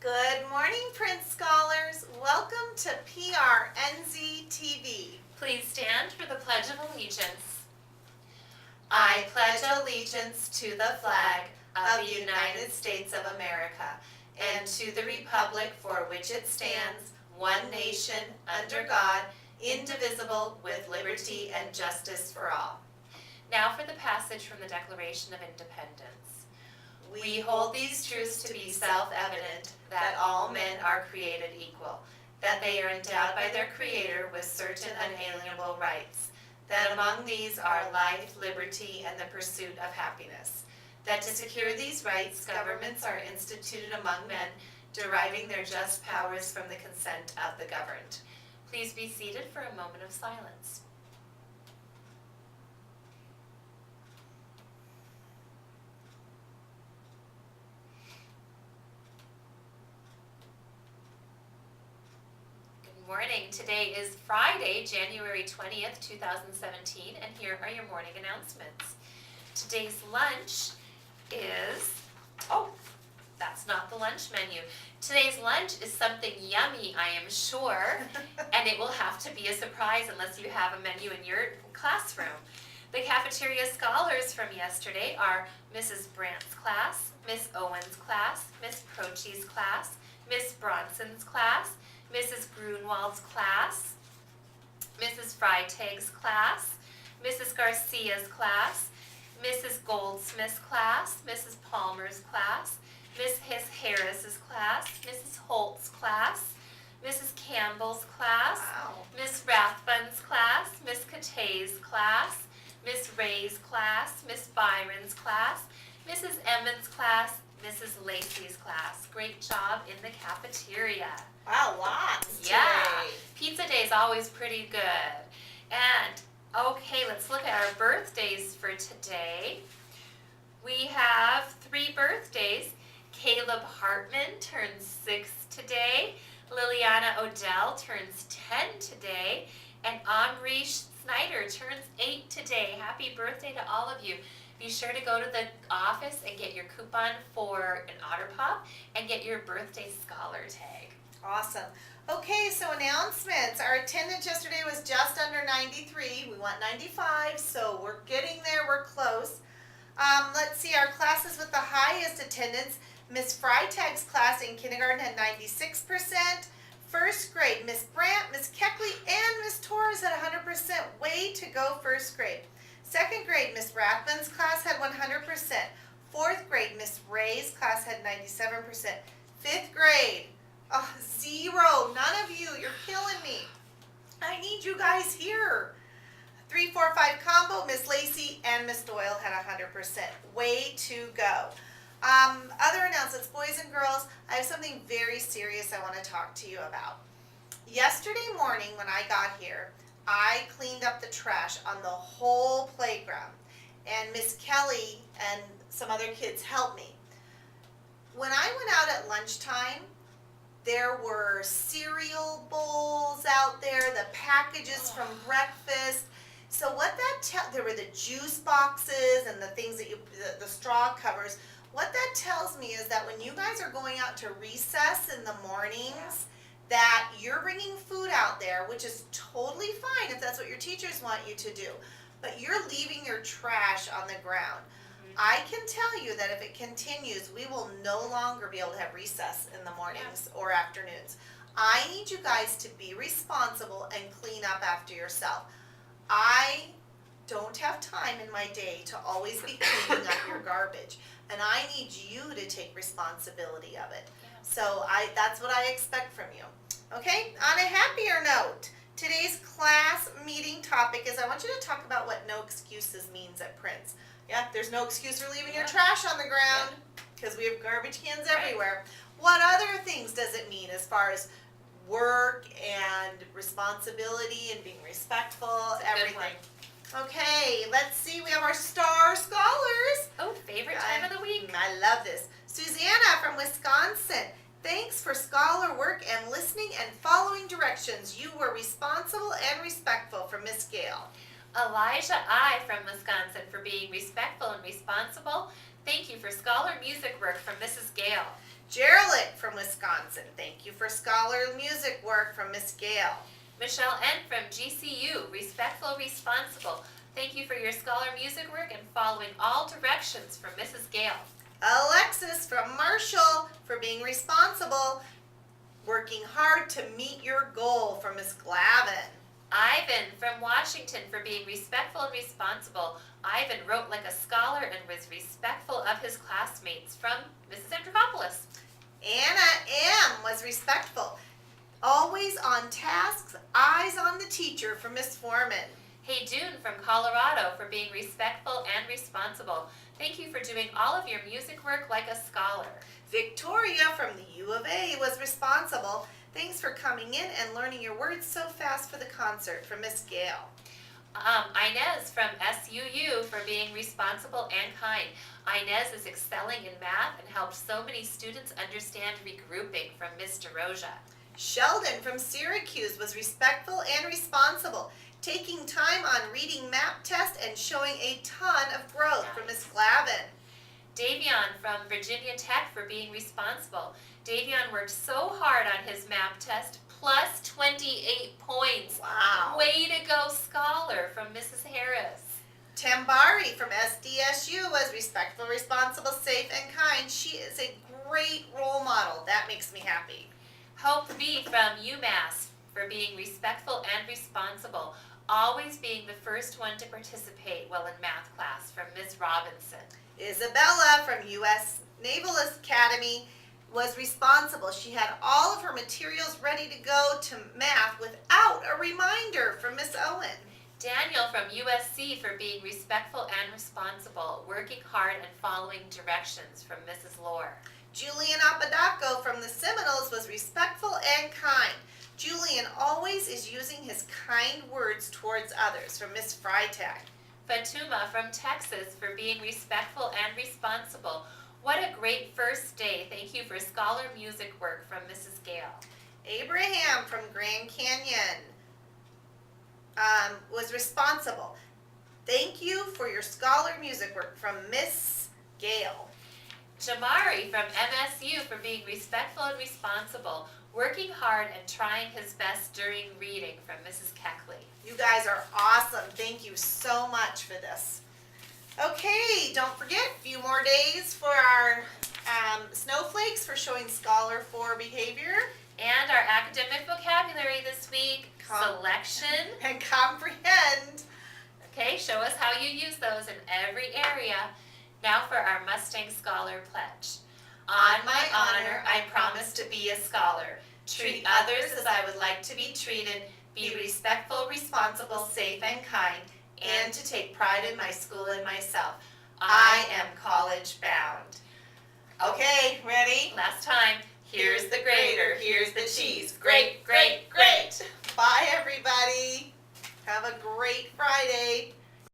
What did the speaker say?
Good morning, Prince Scholars. Welcome to PRNZ TV. Please stand for the Pledge of Allegiance. I pledge allegiance to the flag of the United States of America and to the republic for which it stands, one nation, under God, indivisible, with liberty and justice for all. Now for the passage from the Declaration of Independence. We hold these truths to be self-evident, that all men are created equal, that they are endowed by their Creator with certain unalienable rights, that among these are life, liberty, and the pursuit of happiness, that to secure these rights, governments are instituted among men, deriving their just powers from the consent of the governed. Please be seated for a moment of silence. Good morning. Today is Friday, January 20th, 2017, and here are your morning announcements. Today's lunch is, that's not the lunch menu. Today's lunch is something yummy, I am sure, and it will have to be a surprise unless you have a menu in your classroom. The cafeteria scholars from yesterday are Mrs. Brandt's class, Miss Owen's class, Miss Prochi's class, Miss Bronson's class, Mrs. Grunwald's class, Mrs. Freitag's class, Mrs. Garcia's class, Mrs. Goldsmith's class, Mrs. Palmer's class, Miss Harris's class, Mrs. Holt's class, Mrs. Campbell's class, Miss Rathbun's class, Miss Katay's class, Miss Ray's class, Miss Byron's class, Mrs. Emmons' class, Mrs. Lacey's class. Great job in the cafeteria. Wow, lots today. Yeah, pizza day is always pretty good. And okay, let's look at our birthdays for today. We have 3 birthdays. Caleb Hartman turns 6 today. Liliana Odell turns 10 today. And Amrish Snyder turns 8 today. Happy birthday to all of you. Be sure to go to the office and get your coupon for an Otter Pop and get your birthday scholar tag. Awesome. Okay, so announcements. Our attendance yesterday was just under 93. We want 95, so we're getting there. We're close. Let's see, our classes with the highest attendance. Miss Freitag's class in kindergarten had 96%. First grade, Miss Brandt, Miss Keckley, and Miss Torres had 100%. Way to go, first grade. Second grade, Miss Rathbun's class had 100%. Fourth grade, Miss Ray's class had 97%. Fifth grade, 0. None of you, you're killing me. I need you guys here. 3, 4, 5 combo, Miss Lacey and Miss Doyle had 100%. Way to go. Other announcements, boys and girls, I have something very serious I want to talk to you about. Yesterday morning when I got here, I cleaned up the trash on the whole playground, and Miss Kelly and some other kids helped me. When I went out at lunchtime, there were cereal bowls out there, the packages from breakfast. So what that there were the juice boxes and the things that the straw covers. What that tells me is that when you guys are going out to recess in the mornings, that you're bringing food out there, which is totally fine if that's what your teachers want you to do, but you're leaving your trash on the ground. I can tell you that if it continues, we will no longer be able to have recess in the mornings or afternoons. I need you guys to be responsible and clean up after yourself. I don't have time in my day to always be cleaning up your garbage, and I need you to take responsibility of it. So that's what I expect from you. Okay, on a happier note, today's class meeting topic is I want you to talk about what no excuses means at Prince. Yeah, there's no excuse for leaving your trash on the ground because we have garbage cans everywhere. What other things does it mean as far as work and responsibility and being respectful, everything? Okay, let's see, we have our star scholars. Oh, favorite time of the week. I love this. Susanna from Wisconsin. Thanks for scholar work and listening and following directions. You were responsible and respectful from Miss Gale. Elijah I. from Wisconsin for being respectful and responsible. Thank you for scholar music work from Mrs. Gale. Gerald from Wisconsin, thank you for scholar music work from Miss Gail. Michelle N. from GCU, respectful, responsible. Thank you for your scholar music work and following all directions from Mrs. Gale. Alexis from Marshall for being responsible, working hard to meet your goal from Miss Glavin. Ivan from Washington for being respectful and responsible. Ivan wrote like a scholar and was respectful of his classmates from Mrs. Andrikopoulos. Anna M. was respectful, always on tasks, eyes on the teacher from Miss Foreman. Hey Dune from Colorado for being respectful and responsible. Thank you for doing all of your music work like a scholar. Victoria from the U of A was responsible. Thanks for coming in and learning your words so fast for the concert from Miss Gail. Inez from SUU for being responsible and kind. Inez is excelling in math and helped so many students understand regrouping from Miss DeRoja. Sheldon from Syracuse was respectful and responsible, taking time on reading map test and showing a ton of growth from Miss Glavin. Davion from Virginia Tech for being responsible. Davion worked so hard on his map test, plus 28 points. Wow. Way to go, scholar, from Mrs. Harris. Tambari from SDSU was respectful, responsible, safe, and kind. She is a great role model. That makes me happy. Hope B from UMass for being respectful and responsible. Always being the first one to participate while in math class from Ms. Robinson. Isabella from U.S. Naval Academy was responsible. She had all of her materials ready to go to math without a reminder from Miss Owen. Daniel from USC for being respectful and responsible, working hard and following directions from Mrs. Lohr. Julian Apodaco from the Seminoles was respectful and kind. Julian always is using his kind words towards others from Miss Freitag. Fatuma from Texas for being respectful and responsible. What a great first day. Thank you for scholar music work from Mrs. Gale. Abraham from Grand Canyon was responsible. Thank you for your scholar music work from Miss Gale. Jamari from MSU for being respectful and responsible, working hard and trying his best during reading from Mrs. Keckley. You guys are awesome. Thank you so much for this. Okay, don't forget, a few more days for our snowflakes for showing Scholar 4 behavior. And our academic vocabulary this week, selection. And comprehend. Okay, show us how you use those in every area. Now for our Mustang Scholar Pledge. On my honor, I promise to be a scholar. Treat others as I would like to be treated. Be respectful, responsible, safe, and kind. And to take pride in my school and myself. I am college bound. Okay, ready? Last time, here's the grater, here's the cheese.